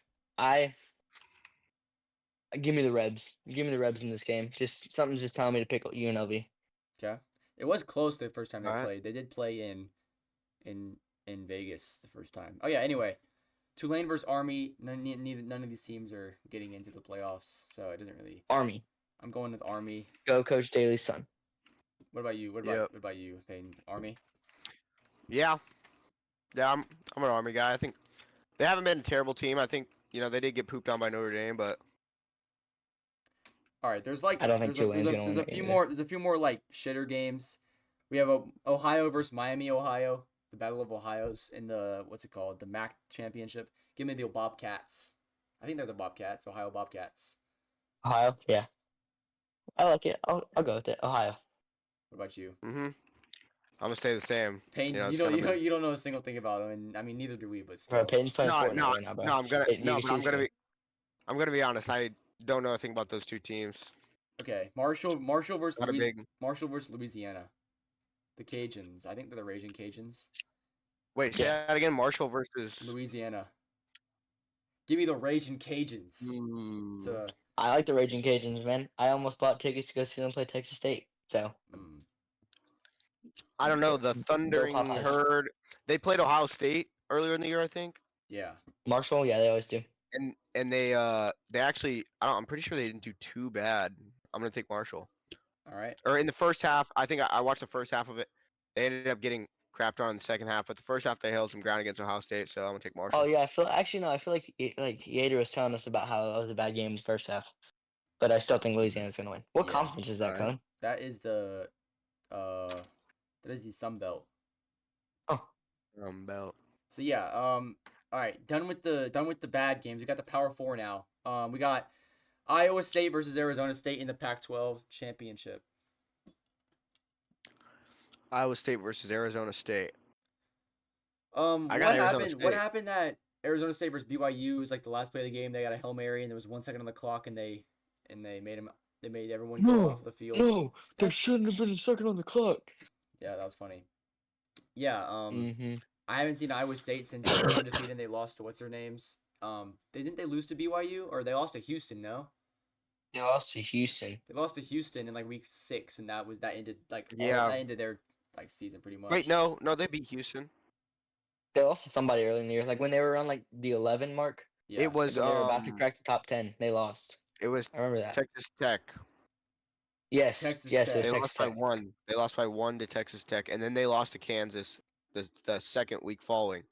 give me the Rebs. Give me the Rebs in this game. Something's just telling me to pick UNLV. Okay. It was close the first time they played. They did play in Vegas the first time. Oh yeah. Anyway, Tulane versus Army. None of these teams are getting into the playoffs, so it doesn't really. Army. I'm going with Army. Go, Coach Daly's son. What about you? What about you, Peyton? Army? Yeah, I'm an Army guy. I think they haven't been a terrible team. I think they did get pooped on by Notre Dame, but. All right, there's like I don't think there's a few more like shitter games. We have Ohio versus Miami, Ohio, the Battle of Ohio's in the the MAC championship. Give me the Bobcats. I think they're the Bobcats, Ohio Bobcats. Ohio, yeah. I like it. I'll go with it. Ohio. What about you? I'm gonna stay the same. Payne, you don't know a single thing about them, and I mean neither do we. But still. Bro, Payne's playing Fortnite right now, bro. I'm gonna be honest. I don't know a thing about those two teams. Okay, Marshall versus Louisiana. The Cajuns. I think they're the Raging Cajuns. Wait, say that again. Marshall versus Louisiana. Give me the Raging Cajuns. I like the Raging Cajuns, man. I almost bought tickets to go see them play Texas State. So. I don't know. The Thundering Herd. They played Ohio State earlier in the year, I think. Yeah. Marshall, yeah, they always do. And they actually I'm pretty sure they didn't do too bad. I'm gonna take Marshall. All right. Or in the first half, I think I watched the first half of it. They ended up getting crapped on in the second half, but the first half they held some ground against Ohio State, so I'm gonna take Marshall. Oh yeah, I feel like Yater was telling us about how it was a bad game in the first half, but I still think Louisiana's gonna win. What conference is that, Colin? That is the Sun Belt. Oh. Sun Belt. So yeah, all right, done with the bad games. We got the Power 4 now. We got Iowa State versus Arizona State in the Pac-12 championship. Iowa State versus Arizona State. What happened that Arizona State versus BYU was like the last play of the game? They got a Hail Mary and there was 1 second on the clock and they made everyone go off the field. No, there shouldn't have been a second on the clock. Yeah, that was funny. Yeah, I haven't seen Iowa State since they were undefeated and they lost to what's their names. They lose to BYU or they lost to Houston, no? They lost to Houston. They lost to Houston in like week 6 and that ended that ended their season pretty much. Wait, no, they beat Houston. They lost to somebody early in the year, like when they were on like the 11 mark. Yeah. It was they were about to crack the top 10. They lost. It was I remember that. Texas Tech. Yes. Texas Tech. They lost by 1. They lost by 1 to Texas Tech, and then they lost to Kansas the second week following.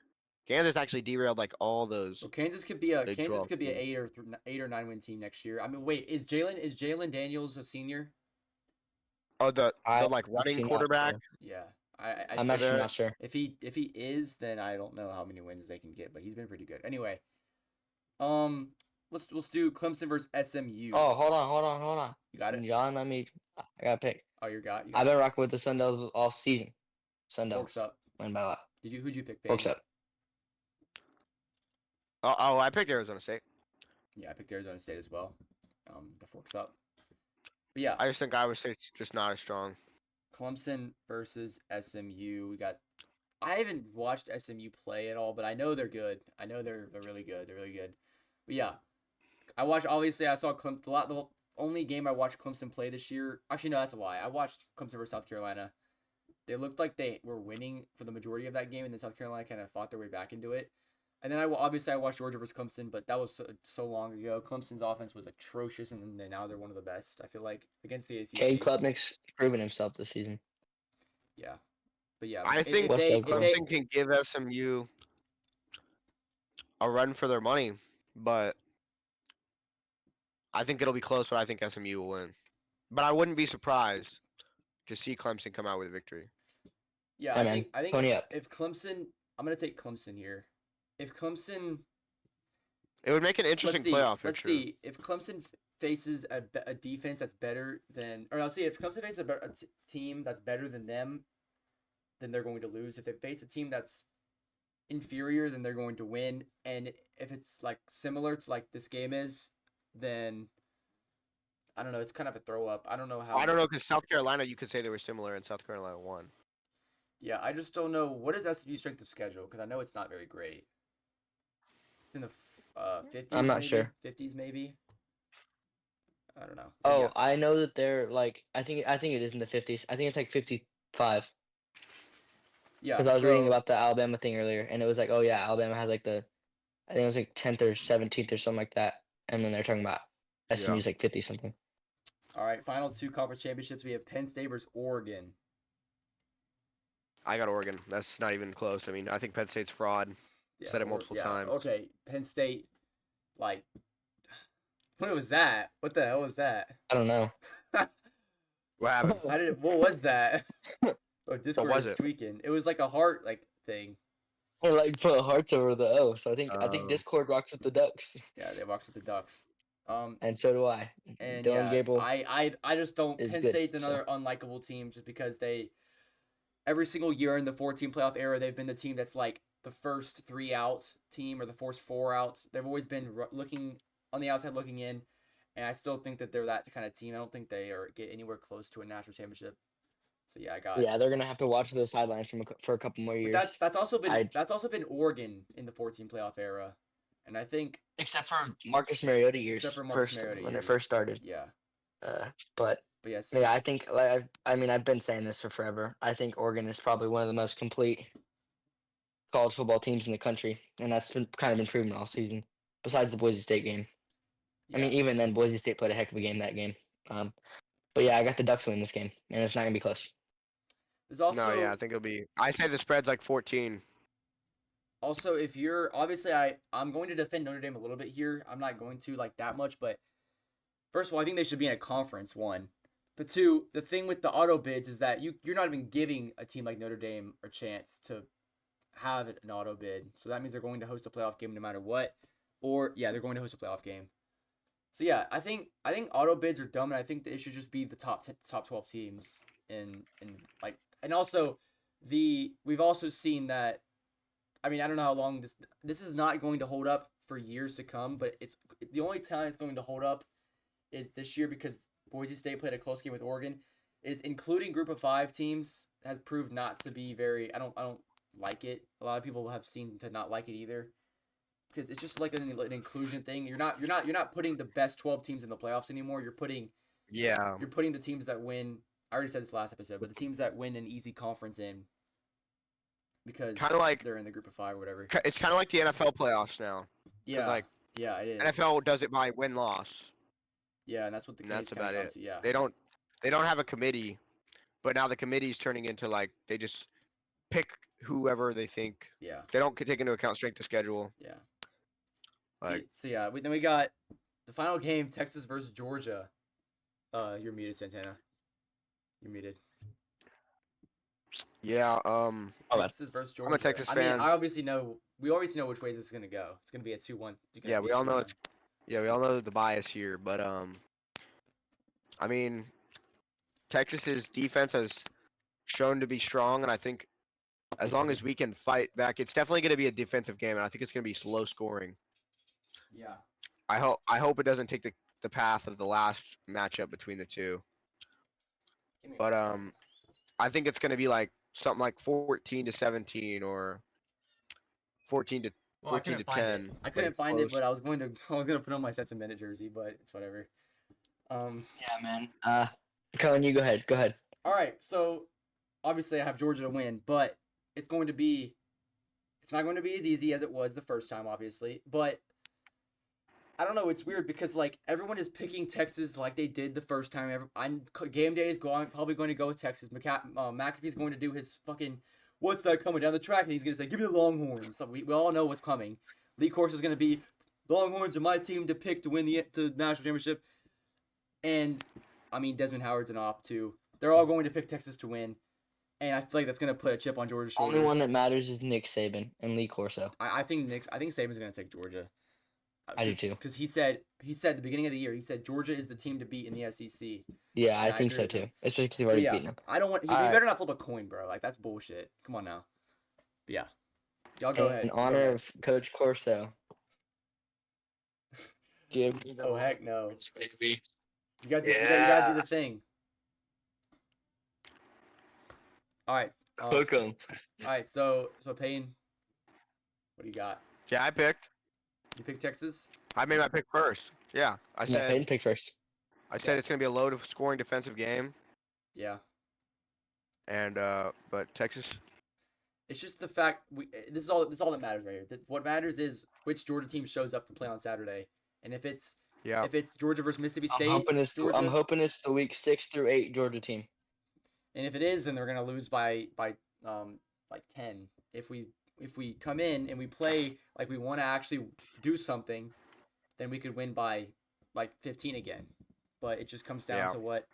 Kansas actually derailed like all those. Well, Kansas could be an 8 or 9 win team next year. I mean, wait, is Jalen Daniels a senior? Oh, the like running quarterback. Yeah, I'm actually not sure. If he is, then I don't know how many wins they can get, but he's been pretty good. Anyway, let's do Clemson versus SMU. Oh, hold on. You got it. John, I gotta pick. Oh, you got I've been rocking with the Sun Devils all season. Sun Devils. Forks up. Win by a lot. Who'd you pick? Forks up. Oh, I picked Arizona State. Yeah, I picked Arizona State as well. The Forks up. But yeah, I just think Iowa State's just not as strong. Clemson versus SMU. We got I haven't watched SMU play at all, but I know they're good. I know they're really good. They're really good. But yeah, obviously I saw Clemson. The only game I watched Clemson play this year. Actually, no, that's a lie. I watched Clemson versus South Carolina. They looked like they were winning for the majority of that game, and then South Carolina kind of fought their way back into it. And then I watched Georgia versus Clemson, but that was so long ago. Clemson's offense was atrocious, and then now they're one of the best. I feel like against the ACC. Cade Klubnik's proven himself this season. Yeah, but yeah, I think Clemson can give SMU a run for their money, but I think it'll be close. But I think SMU will win. But I wouldn't be surprised to see Clemson come out with a victory. Yeah, I think if Clemson, I'm gonna take Clemson here. If Clemson, it would make an interesting playoff picture. Let's see if Clemson faces a defense that's better than, or let's see if Clemson faces a team that's better than them, then they're going to lose. If they face a team that's inferior, then they're going to win. And if it's like similar to like this game is, then I don't know. It's kind of a throw up. I don't know how. I don't know because South Carolina, you could say they were similar, and South Carolina won. Yeah, I just don't know. What is SMU's strength of schedule? Because I know it's not very great. It's in the 50s. I'm not sure. 50s maybe. I don't know. Oh, yeah. I know that they're like. I think it is in the 50s. I think it's like 55. Yeah. Because I was reading about the Alabama thing earlier, and it was like, oh yeah, Alabama has like I think it was like 10th or 17th or something like that, and then they're talking about SMU's like 50 something. All right, final 2 conference championships. We have Penn State versus Oregon. I got Oregon. That's not even close. I mean, I think Penn State's fraud. Yeah, said it multiple times. Okay, Penn State, like, what was that? What the hell was that? I don't know. What happened? What was that? Oh, Discord was tweaking. It was like a heart thing. Or like put hearts over the O. So I think Discord rocks with the Ducks. Yeah, they rocks with the Ducks. And so do I. And Dylan Gable. I just don't. Penn State's another unlikable team just because every single year in the 4-team playoff era, they've been the team that's like the first 3 out team or the first 4 out. They've always been looking on the outside, looking in, and I still think that they're that kind of team. I don't think they get anywhere close to a national championship. So yeah, I got. Yeah, they're gonna have to watch the sidelines for a couple more years. But that's also been Oregon in the 4-team playoff era, and I think except for Marcus Mariota years, when it first started. Yeah. But yes. Yeah, I think I've been saying this for forever. I think Oregon is probably one of the most complete college football teams in the country, and that's been proven all season. Besides the Boise State game, yeah. I mean, even then, Boise State played a heck of a game that game. But yeah, I got the Ducks winning this game, and it's not gonna be close. There's also no, yeah, I think it'll be. I say the spread's like 14. Also, if you're obviously, I'm going to defend Notre Dame a little bit here. I'm not going to like that much, but first of all, I think they should be in a conference. 1. But 2, the thing with the auto bids is that you're not even giving a team like Notre Dame a chance to have an auto bid. So that means they're going to host a playoff game no matter what. Or yeah, they're going to host a playoff game. So yeah, I think auto bids are dumb, and I think that it should just be the top 12 teams and also we've also seen that. I mean, I don't know how long this is not going to hold up for years to come, but it's the only time it's going to hold up is this year because Boise State played a close game with Oregon. Is including Group of 5 teams has proved not to be very. I don't like it. A lot of people have seen to not like it either, because it's just like an inclusion thing. You're not putting the best 12 teams in the playoffs anymore. You're putting the teams that win. I already said this last episode, but the teams that win an easy conference in, because they're in the Group of 5 or whatever. It's kind of like the NFL playoffs now. Yeah, yeah, it is. NFL does it by win-loss. Yeah, and that's what that's about it. To, yeah. They don't have a committee, but now the committee's turning into like they just pick whoever they think. Yeah. They don't take into account strength of schedule. Yeah. Then we got the final game, Texas versus Georgia. You're muted, Santana. You're muted. Yeah. Texas versus Georgia. I'm a Texas fan. I mean, we always know which ways it's gonna go. It's gonna be a 2-1. Yeah, we all know we all know the bias here, but I mean, Texas's defense has shown to be strong, and I think as long as we can fight back, it's definitely going to be a defensive game, and I think it's going to be slow scoring. Yeah. I hope it doesn't take the path of the last matchup between the two. But I think it's going to be like something like 14-17 or 14 to Well, I 14 to couldn't find it. 10. I couldn't like, find it, close. but I was gonna put on my Stetson Bennett jersey, but it's whatever. Yeah, man. Cohen, you go ahead. Go ahead. All right, so obviously I have Georgia to win, but it's not going to be as easy as it was the first time, obviously. But I don't know. It's weird because like everyone is picking Texas like they did the first time. Game day is probably going to go with Texas. McAfee's going to do his fucking what's that coming down the track, and he's going to say, "Give me the Longhorns." So we all know what's coming. Lee Corso is going to be Longhorns are my team to pick to win the national championship. And I mean Desmond Howard's an op too. They're all going to pick Texas to win. And I feel like that's gonna put a chip on Georgia's shoulders. Only one that matters is Nick Saban and Lee Corso. I think Saban's gonna take Georgia. I do too. Because he said at the beginning of the year, he said Georgia is the team to beat in the SEC. Yeah, I think so too. Especially because he's already beaten them. I don't want. You better not flip a coin, bro. Like that's bullshit. Come on now. But yeah, y'all go ahead. In honor of Coach Corso. Give me the oh heck no, baby. You gotta do the thing. All right. Hook 'em. All right. So Payne, what do you got? Yeah, I picked. You picked Texas. I made my pick first. Yeah, I Yeah, said. Payne picked first. I said it's gonna be a low scoring defensive game. Yeah. And but Texas. It's just the fact this is all that matters right here. What matters is which Georgia team shows up to play on Saturday, and if it's Georgia versus Mississippi State, I'm hoping it's the week 6 through 8 Georgia team. And if it is, then they're gonna lose by 10. If we come in and we play like we want to actually do something, then we could win by like 15 again. But it just comes down to what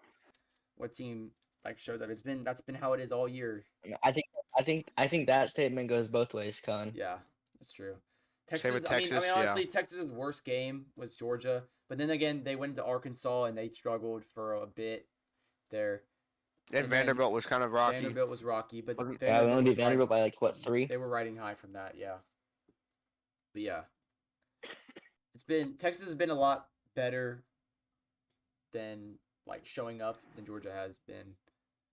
team like shows up. That's been how it is all year. I think that statement goes both ways, Con. Yeah, that's true. Texas. I mean, honestly, Texas's worst game was Georgia, but then again, they went into Arkansas and they struggled for a bit there. And Vanderbilt was kind of rocky. Vanderbilt was rocky, but we only beat Vanderbilt by like what 3? They were riding high from that, yeah. But yeah, Texas has been a lot better than like showing up than Georgia has been.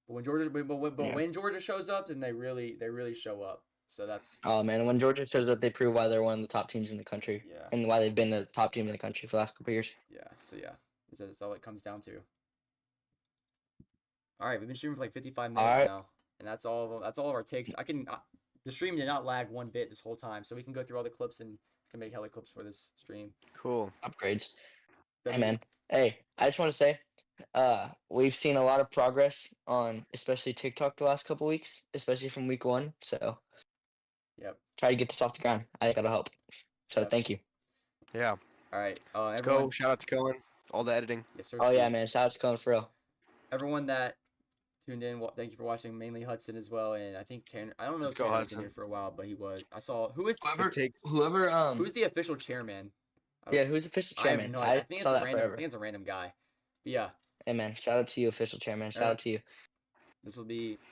But when Georgia shows up, then they really show up. So that's. Oh man, when Georgia shows up, they prove why they're one of the top teams in the country. Yeah. And why they've been the top team in the country for the last couple of years. Yeah. So yeah, that's all it comes down to. All right, we've been streaming for like 55 minutes now, and that's all of them. That's all of our takes. The stream did not lag one bit this whole time, so we can go through all the clips and can make hella clips for this stream. Cool. Upgrades. Hey man. Hey, I just want to say, we've seen a lot of progress on especially TikTok the last couple weeks, especially from week 1. So. Yep. Try to get this off the ground. I think that'll help. So thank you. Yeah. All right. Let's go. Shout out to Cohen. All the editing. Yes, sir. Oh yeah, man. Shout out to Cohen for real. Everyone that tuned in, thank you for watching. Mainly Hudson as well, and I think Tanner. I don't know if Tanner was in here for a while, but he was. I saw who's the official chairman. Who's the official chairman? I think it's a random guy. But yeah. Hey man, shout out to you, official chairman. Shout out to you. This will be